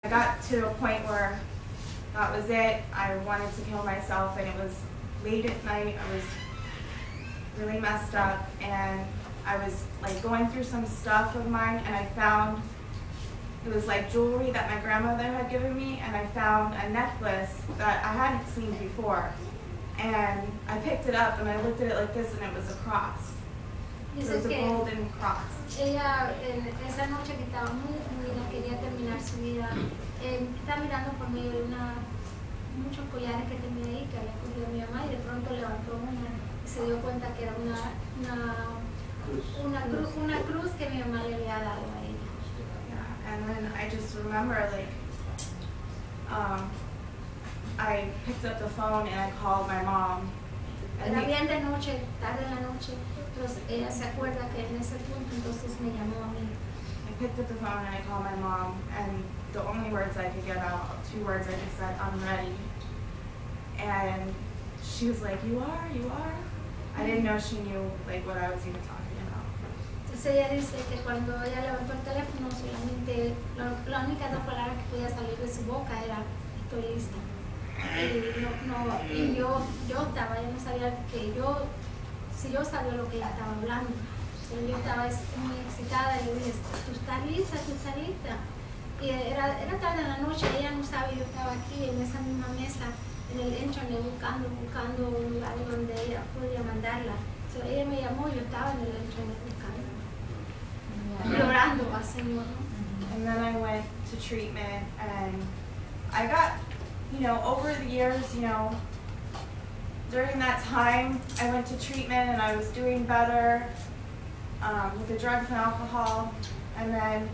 I got to a point where that was it. I wanted to kill myself, and it was late at night. I was really messed up, and I was like going through some stuff of mine, and I found it was like jewelry that my grandmother had given me, and I found a necklace that I hadn't seen before. And I picked it up and I looked at it like this, and it was a cross. It was a golden cross. Ella, en esa noche que estaba muy deprimida, quería terminar su vida. Estaba mirando por medio de muchos collares que tenía ahí, que había cogido mi mamá, y de pronto levantó una y se dio cuenta que era una cruz que mi mamá le había dado a ella. Yeah, and then I just remember, like, I picked up the phone and I called my mom. Era bien de noche, tarde en la noche, pero ella se acuerda que en ese punto entonces me llamó a mí. I picked up the phone and I called my mom, and the only words I could get out, 2 words, I just said, "I'm ready." And she was like, "You are? You are?" I didn't know she knew like what I was even talking about. Entonces ella dice que cuando ella levantó el teléfono, solamente las únicas 2 palabras que podía salir de su boca era "estoy lista". Y yo no sabía que si yo sabía lo que ella estaba hablando. Yo estaba muy excitada y yo dije, ¿tú estás lista? ¿Tú estás lista? Y era tarde en la noche, ella no sabía, yo estaba aquí en esa misma mesa, en el internet, buscando un lugar donde ella podía mandarla. Entonces ella me llamó, yo estaba en el internet buscando, llorando al Señor. And then I went to treatment, and I got, over the years, during that time, I went to treatment and I was doing better with the drugs and alcohol. And then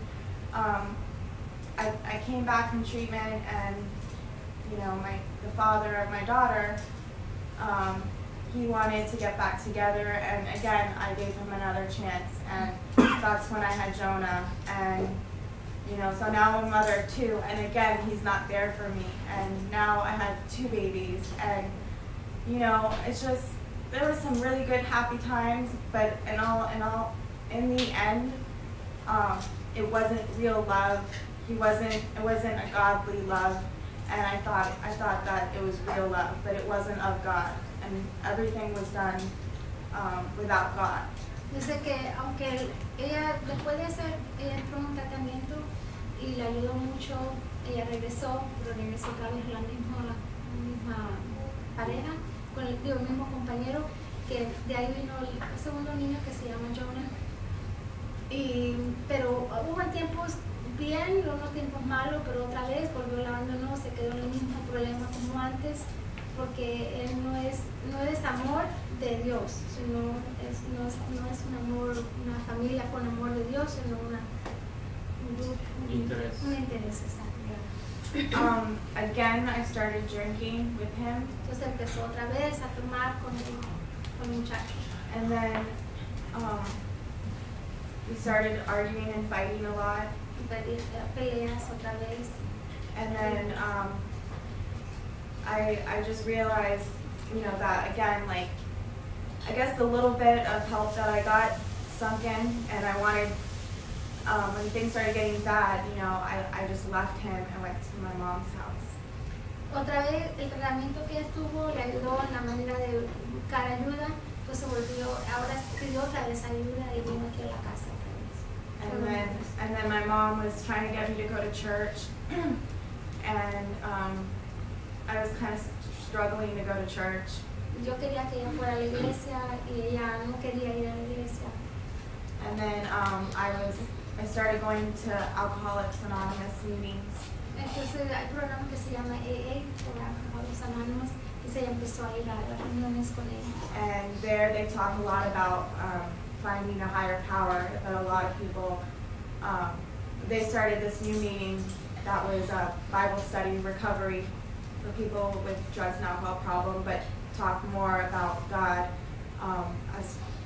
I came back from treatment, and the father of my daughter, he wanted to get back together, and again I gave him another chance, and that's when I had Jonah. And so now I'm a mother of 2, and again, he's not there for me. And now I had 2 babies, and it's just, there were some really good, happy times, but in the end, it wasn't real love. It wasn't a godly love, and I thought that it was real love, but it wasn't of God, and everything was done without God. Dice que aunque ella, después de hacer, ella entró en un tratamiento y le ayudó mucho, ella regresó, pero regresó otra vez a la misma pareja, con el mismo compañero, que de ahí vino el segundo niño que se llama Jonah. Pero hubo tiempos bien, unos tiempos malos, pero otra vez volvió al abandono, se quedó en el mismo problema como antes, porque él no es amor de Dios, no es un amor, una familia con amor de Dios, sino un interés, exacto. Again, I started drinking with him. Entonces empezó otra vez a tomar con el muchacho. And then we started arguing and fighting a lot. Peleas otra vez. And then I just realized, that again, like, I guess the little bit of help that I got sunk in, and I wanted, when things started getting bad, I just left him and went to my mom's house. Otra vez el tratamiento que estuvo le ayudó en la manera de buscar ayuda, entonces ahora pidió otra vez ayuda y vino aquí a la casa otra vez. And then my mom was trying to get me to go to church, and I was kind of struggling to go to church. Yo quería que ella fuera a la iglesia y ella no quería ir a la iglesia. And then I started going to Alcoholics Anonymous meetings. Entonces hay un programa que se llama AA, por Alcoholics Anonymous, y se empezó a ir a las reuniones con ella. And there they talk a lot about finding a higher power, but a lot of people, they started this new meeting that was a Bible study recovery for people with drugs and alcohol problem, but talk more about God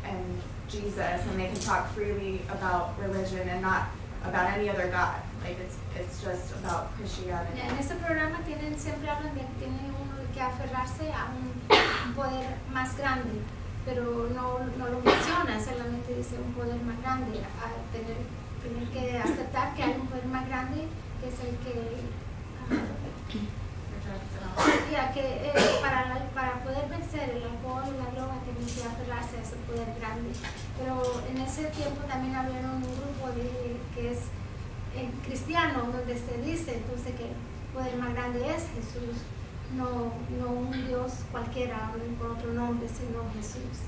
and Jesus, and they can talk freely about religion and not about any other God. Like it's just about Christianity. En ese programa siempre hablan de que tiene uno que aferrarse a un poder más grande, pero no lo menciona, solamente dice un poder más grande, a tener que aceptar que hay un poder más grande que es el que sea que para poder vencer el alcohol y la droga tienen que aferrarse a ese poder grande. Pero en ese tiempo también había un grupo que es cristiano, donde se dice entonces que el poder más grande es Jesús, no un Dios cualquiera por otro nombre, sino Jesús.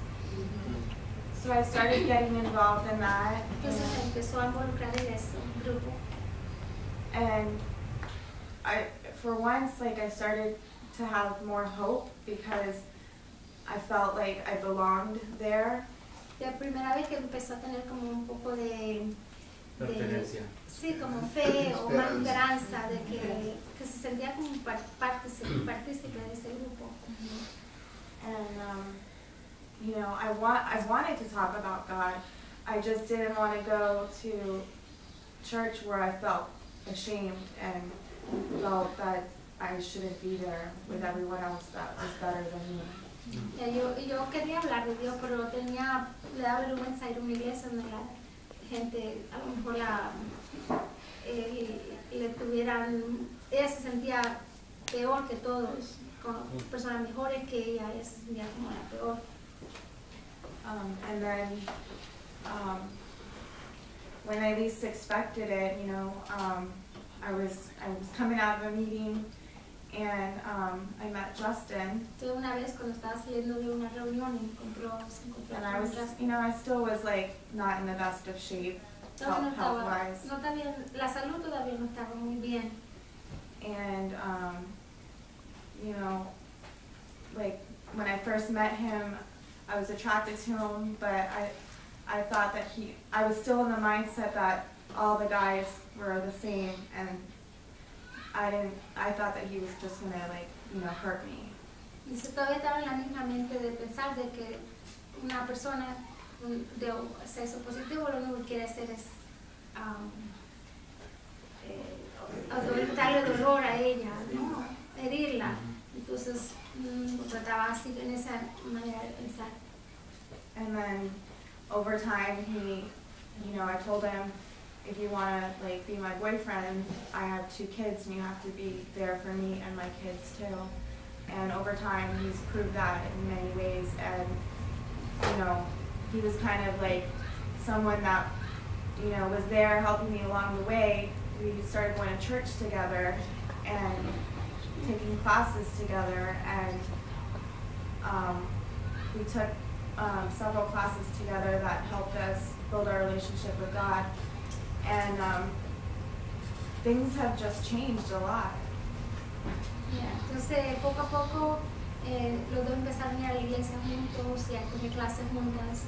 So I started getting involved in that. Entonces se empezó a involucrar en ese grupo. And for once, like, I started to have more hope because I felt like I belonged there. La primera vez que empezó a tener como un poco de sí, como fe o más esperanza de que se sentía como partícipe de ese grupo. And you know, I wanted to talk about God. I just didn't want to go to church where I felt ashamed and felt that I shouldn't be there with everyone else that was better than me. Yo quería hablar de Dios, pero le daba vergüenza ir a una iglesia donde la gente a lo mejor ella se sentía peor que todos, con personas mejores que ella se sentía como la peor. And then when I least expected it, you know, I was coming out of a meeting and I met Justin. Una vez cuando estaba saliendo de una reunión se encontró and I was, you know, I still was like not in the best of shape, health-wise. La salud todavía no estaba muy bien. And you know, like when I first met him, I was attracted to him, but I thought that I was still in the mindset that all the guys were the same, and I thought that he was just gonna, like, you know, hurt me. Dice, todavía estaba en la misma mente de pensar de que una persona de sexo positivo lo único que quiere hacer es darle dolor a ella, ¿no? Herirla. Entonces lo trataba así, en esa manera de pensar. And then over time, you know, I told him, if you want to, like, be my boyfriend, I have 2 kids and you have to be there for me and my kids too. And over time, he's proved that in many ways. And, you know, he was kind of like someone that, you know, was there helping me along the way. We started going to church together and taking classes together, and we took several classes together that helped us build our relationship with God. And things have just changed a lot. Yeah. Entonces, poco a poco, los dos empezaron a ir a la iglesia juntos y a coger clases juntas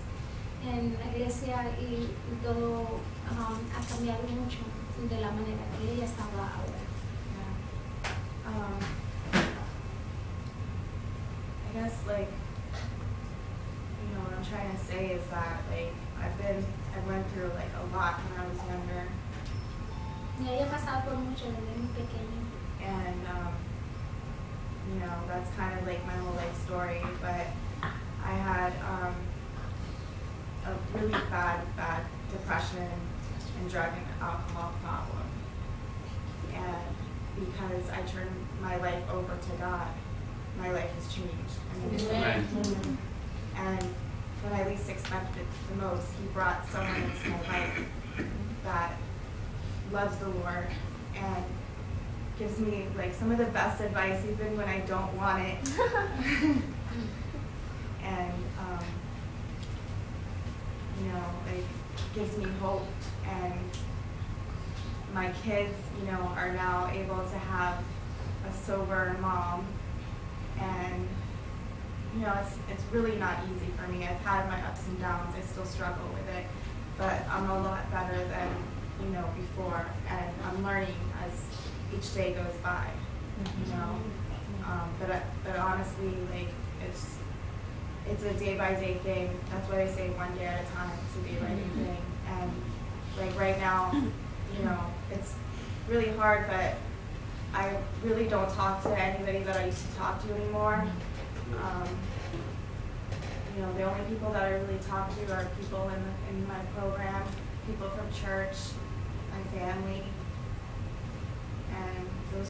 en la iglesia, y todo ha cambiado mucho de la manera que ella estaba ahora. Yeah. I guess, like, you know, what I'm trying to say is that, like, I went through, like, a lot when I was younger. Y ella ha pasado por mucho desde muy pequeña. And, you know, that's kind of like my whole life story, but I had a really bad depression and drug and alcohol problem. And because I turned my life over to God, my life has changed. And when I least expected the most, He brought someone into my life that loves the Lord and gives me, like, some of the best advice even when I don't want it. And you know, like, gives me hope. And my kids, you know, are now able to have a sober mom. And you know, it's really not easy for me. I've had my ups and downs. I still struggle with it, but I'm a lot better than, you know, before, and I'm learning as each day goes by. You know, but honestly, like, it's a day-by-day thing. That's why they say one day at a time. It's a day-by-day thing. And like right now, you know, it's really hard, but I really don't talk to anybody that I used to talk to anymore. You know, the only people that I really talk to are people in my program, people from church, my family, and